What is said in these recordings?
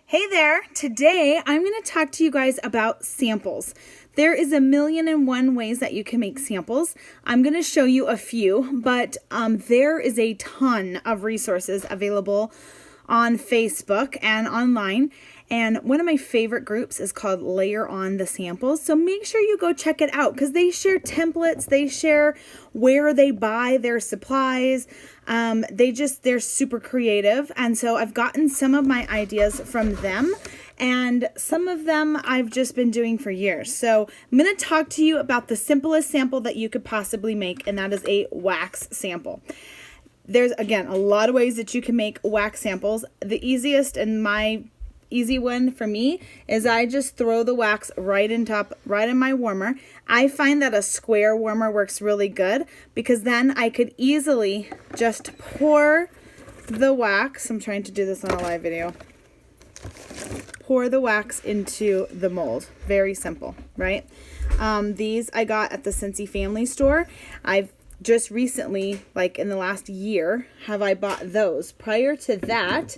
Hey there! Today I'm going to talk to you guys about samples. There is a million and one ways that you can make samples. I'm going to show you a few, but there is a ton of resources available on Facebook and online. And one of my favorite groups is called Layer On the Samples. So make sure you go check it out because they share templates, they share where they buy their supplies. They're super creative. And so I've gotten some of my ideas from them, and some of them I've just been doing for years. So I'm going to talk to you about the simplest sample that you could possibly make, and that is a wax sample. There's, again, a lot of ways that you can make wax samples. The easiest and my easy one for me is I just throw the wax right in my warmer. I find that a square warmer works really good because then I could easily just pour the wax. I'm trying to do this on a live video. Pour the wax into the mold. Very simple, right? These I got at the Scentsy Family Store. I've just recently, like in the last year, have I bought those. Prior to that,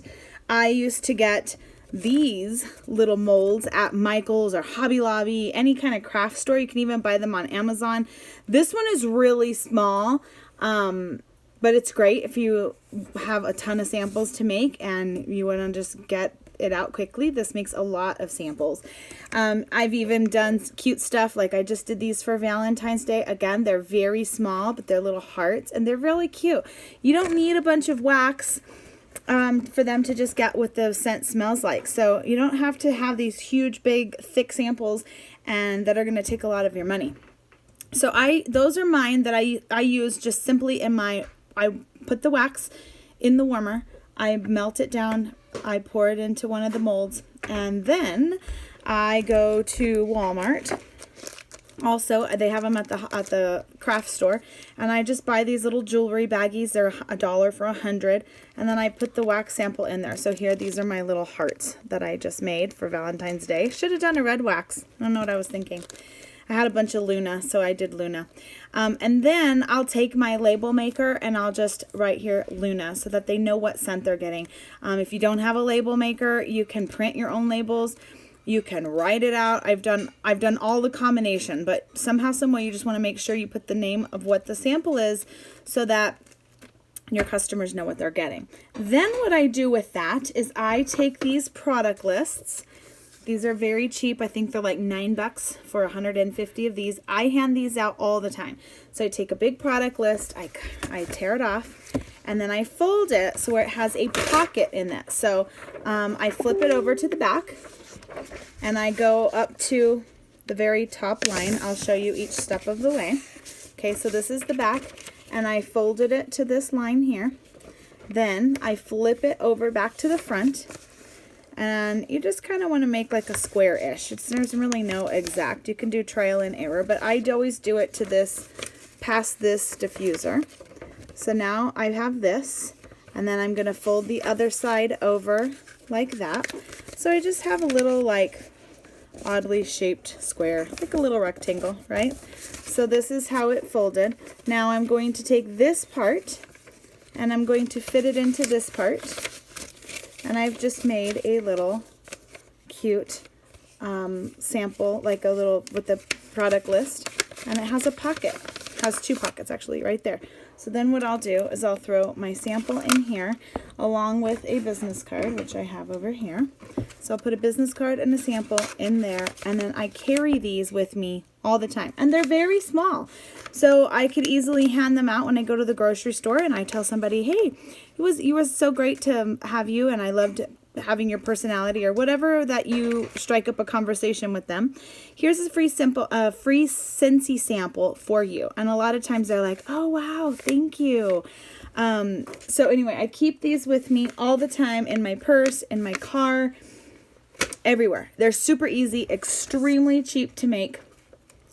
I used to get these little molds at Michael's or Hobby Lobby, any kind of craft store. You can even buy them on Amazon. This one is really small, but it's great if you have a ton of samples to make and you want to just get it out quickly. This makes a lot of samples. I've even done cute stuff, like I just did these for Valentine's Day. Again, they're very small, but they're little hearts and they're really cute. You don't need a bunch of wax for them to just get what the scent smells like. So you don't have to have these huge, big, thick samples and that are going to take a lot of your money. So those are mine that I use just simply I put the wax in the warmer, I melt it down, I pour it into one of the molds, and then I go to Walmart. Also, they have them at the craft store, and I just buy these little jewelry baggies. They're $1 for 100, and then I put the wax sample in there. So here, these are my little hearts that I just made for Valentine's Day. Should have done a red wax. I don't know what I was thinking. I had a bunch of Luna, so I did Luna. And then I'll take my label maker and I'll just write here Luna so that they know what scent they're getting. If you don't have a label maker, you can print your own labels. You can write it out. I've done all the combination, but somehow, some way, you just want to make sure you put the name of what the sample is so that your customers know what they're getting. Then what I do with that is I take these product lists. These are very cheap. I think they're like $9 for 150 of these. I hand these out all the time. So I take a big product list, I tear it off, and then I fold it so where it has a pocket in it. So I flip it over to the back, and I go up to the very top line. I'll show you each step of the way. Okay, so this is the back, and I folded it to this line here. Then I flip it over back to the front, and you just kind of want to make like a square-ish. There's really no exact. You can do trial and error, but I always do it to this, past this diffuser. So now I have this, and then I'm going to fold the other side over like that. So I just have a little like oddly shaped square, like a little rectangle, right? So this is how it folded. Now I'm going to take this part and I'm going to fit it into this part. And I've just made a little cute sample, like a little with the product list. And it has a pocket. It has two pockets actually right there. So then what I'll do is I'll throw my sample in here along with a business card, which I have over here. So I'll put a business card and a sample in there, and then I carry these with me all the time. And they're very small. So I could easily hand them out when I go to the grocery store and I tell somebody, hey, it was so great to have you, and I loved having your personality, or whatever that you strike up a conversation with them. Here's a free Scentsy sample for you. And a lot of times they're like, oh wow, thank you. So anyway, I keep these with me all the time, in my purse, in my car, everywhere. They're super easy, extremely cheap to make.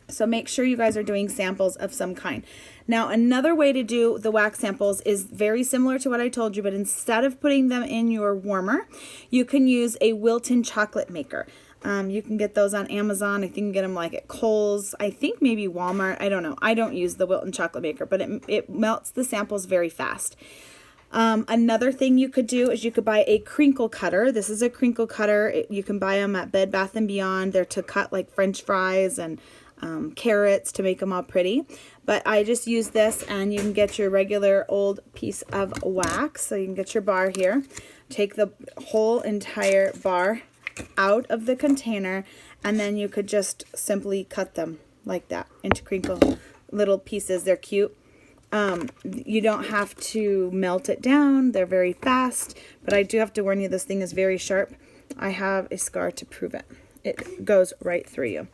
So make sure you guys are doing samples of some kind. Now, another way to do the wax samples is very similar to what I told you, but instead of putting them in your warmer, you can use a Wilton chocolate maker. You can get those on Amazon. I think you can get them like at Kohl's. I think maybe Walmart. I don't know. I don't use the Wilton chocolate maker, but it melts the samples very fast. Another thing you could do is you could buy a crinkle cutter. This is a crinkle cutter. You can buy them at Bed Bath & Beyond. They're to cut like French fries and carrots to make them all pretty. But I just use this, and you can get your regular old piece of wax. So you can get your bar here. Take the whole entire bar out of the container, and then you could just simply cut them like that into crinkle little pieces. They're cute. You don't have to melt it down. They're very fast, but I do have to warn you, this thing is very sharp. I have a scar to prove it. It goes right through you.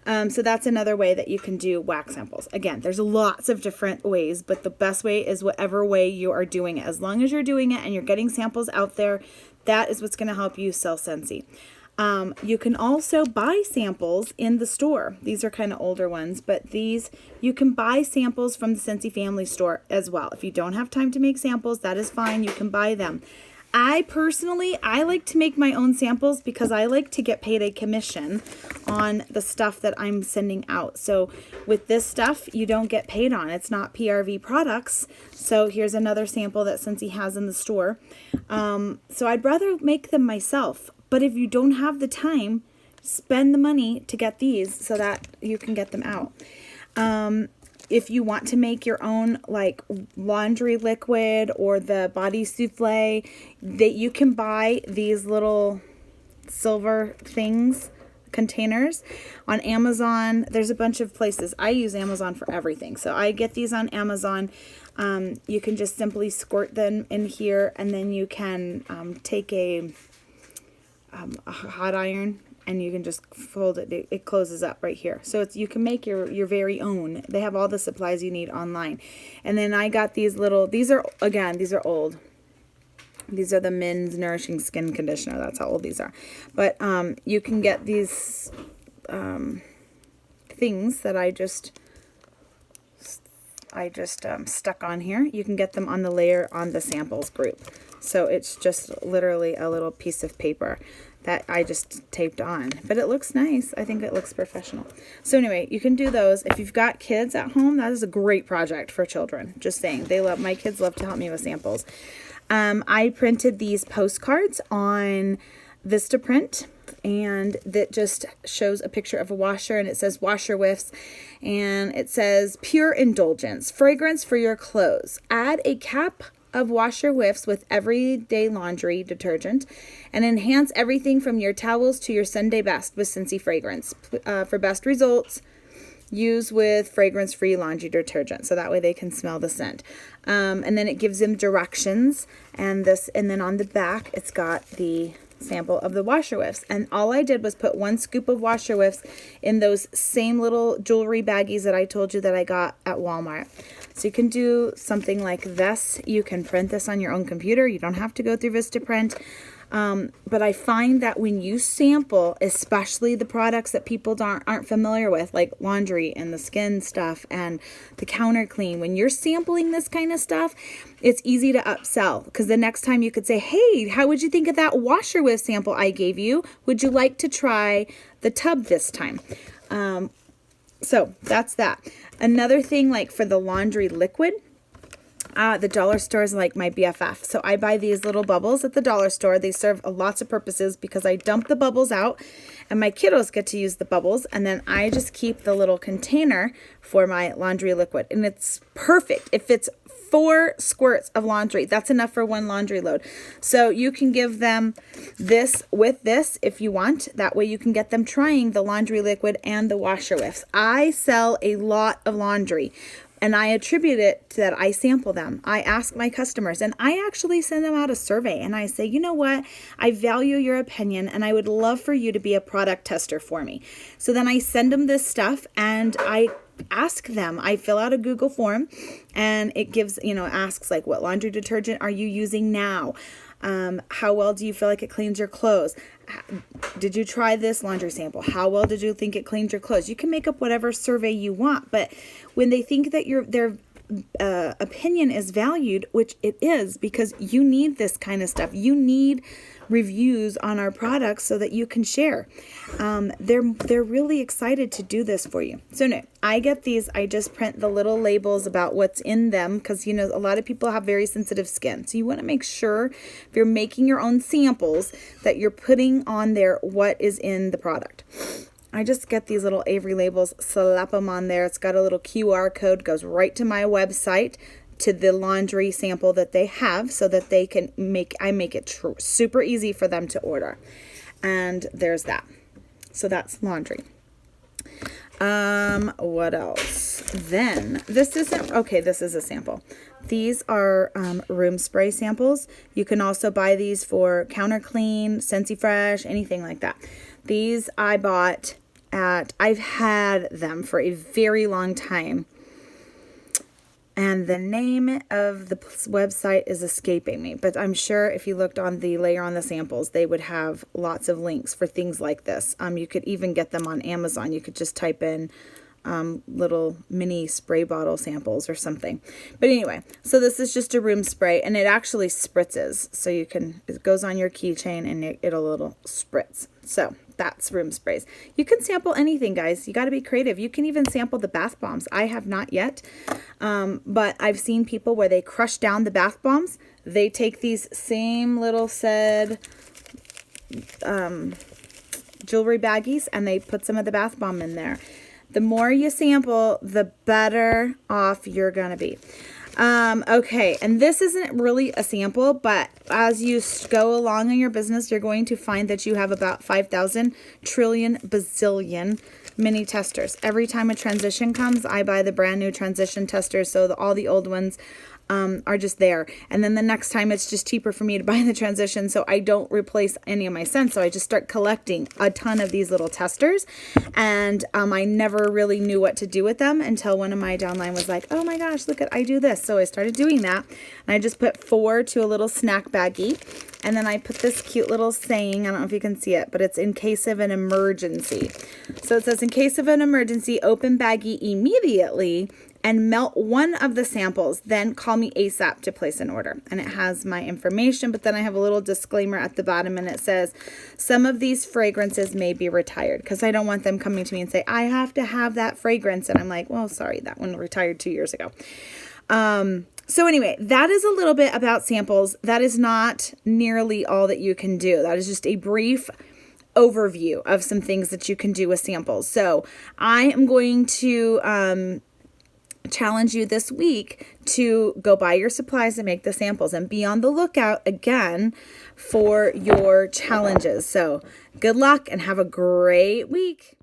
So that's another way that you can do wax samples. Again, there's lots of different ways, but the best way is whatever way you are doing it. As long as you're doing it and you're getting samples out there, that is what's going to help you sell Scentsy. You can also buy samples in the store. These are kind of older ones, but these, you can buy samples from the Scentsy Family Store as well. If you don't have time to make samples, that is fine. You can buy them. I like to make my own samples because I like to get paid a commission on the stuff that I'm sending out. So with this stuff, you don't get paid on. It's not PRV products. So here's another sample that Scentsy has in the store. So I'd rather make them myself. But if you don't have the time, spend the money to get these so that you can get them out. If you want to make your own like laundry liquid or the body souffle, that you can buy these little silver things, containers on Amazon. There's a bunch of places. I use Amazon for everything. So I get these on Amazon. You can just simply squirt them in here, and then you can take a hot iron, and you can just fold it. It closes up right here. So you can make your very own. They have all the supplies you need online. And then I got these little, these are old. These are the Men's Nourishing Skin Conditioner. That's how old these are. But you can get these things that I just stuck on here. You can get them on the layer on the samples group. So it's just literally a little piece of paper that I just taped on. But it looks nice. I think it looks professional. So anyway, you can do those. If you've got kids at home, that is a great project for children. Just saying. My kids love to help me with samples. I printed these postcards on Vistaprint, and that just shows a picture of a washer, and it says washer whiffs, and it says pure indulgence, fragrance for your clothes. Add a cap of washer whiffs with everyday laundry detergent, and enhance everything from your towels to your Sunday best with Scentsy fragrance. For best results, use with fragrance-free laundry detergent, so that way they can smell the scent. And then it gives them directions, and then on the back it's got the sample of the washer whiffs. And all I did was put 1 scoop of washer whiffs in those same little jewelry baggies that I told you that I got at Walmart. So you can do something like this. You can print this on your own computer. You don't have to go through Vistaprint. But I find that when you sample, especially the products that people aren't familiar with, like laundry and the skin stuff and the counter clean, when you're sampling this kind of stuff, it's easy to upsell, because the next time you could say, hey, how would you think of that washer whiff sample I gave you? Would you like to try the tub this time? So that's that. Another thing, like for the laundry liquid, the dollar store is like my BFF. So I buy these little bubbles at the dollar store. They serve lots of purposes because I dump the bubbles out and my kiddos get to use the bubbles. And then I just keep the little container for my laundry liquid. And it's perfect. It fits 4 squirts of laundry. That's enough for 1 laundry load. So you can give them this with this if you want. That way you can get them trying the laundry liquid and the washer whiffs. I sell a lot of laundry, and I attribute it to that I sample them. I ask my customers, and I actually send them out a survey, and I say, you know what? I value your opinion, and I would love for you to be a product tester for me. So then I send them this stuff, and I ask them. I fill out a Google form, and it gives, asks like, what laundry detergent are you using now? How well do you feel like it cleans your clothes? Did you try this laundry sample? How well did you think it cleaned your clothes? You can make up whatever survey you want, but when they think that they're opinion is valued, which it is, because you need this kind of stuff. You need reviews on our products so that you can share. They're really excited to do this for you. So no, I get these. I just print the little labels about what's in them, because you know a lot of people have very sensitive skin. So you want to make sure if you're making your own samples that you're putting on there what is in the product. I just get these little Avery labels, slap them on there. It's got a little QR code, goes right to my website, to the laundry sample that they have, so that they can I make it super easy for them to order. And there's that. So that's laundry. What else? Then this is a sample. These are room spray samples. You can also buy these for counter clean, Scentsy Fresh, anything like that. These I bought I've had them for a very long time. And the name of the website is escaping me, but I'm sure if you looked on the Layer on the Samples, they would have lots of links for things like this. You could even get them on Amazon. You could just type in little mini spray bottle samples or something. But anyway, so this is just a room spray, and it actually spritzes. So it goes on your keychain and it'll little spritz. So that's room sprays. You can sample anything, guys. You got to be creative. You can even sample the bath bombs. I have not yet, but I've seen people where they crush down the bath bombs. They take these same little said jewelry baggies and they put some of the bath bomb in there. The more you sample, the better off you're going to be. Okay, and this isn't really a sample, but as you go along in your business, you're going to find that you have about 5,000 trillion bazillion mini testers. Every time a transition comes, I buy the brand new transition testers, so all the old ones are just there. And then the next time it's just cheaper for me to buy the transition, so I don't replace any of my scents. So I just start collecting a ton of these little testers, and I never really knew what to do with them until one of my downline was like, oh my gosh, look I do this. So I started doing that, and I just put 4 to a little snack baggie, and then I put this cute little saying, I don't know if you can see it, but it's in case of an emergency. So it says, in case of an emergency, open baggie immediately and melt one of the samples, then call me ASAP to place an order. And it has my information, but then I have a little disclaimer at the bottom, and it says some of these fragrances may be retired, because I don't want them coming to me and say, I have to have that fragrance. And I'm like, well, sorry, that one retired 2 years ago. So anyway, that is a little bit about samples. That is not nearly all that you can do. That is just a brief overview of some things that you can do with samples. So I am going to challenge you this week to go buy your supplies and make the samples, and be on the lookout again for your challenges. So good luck and have a great week.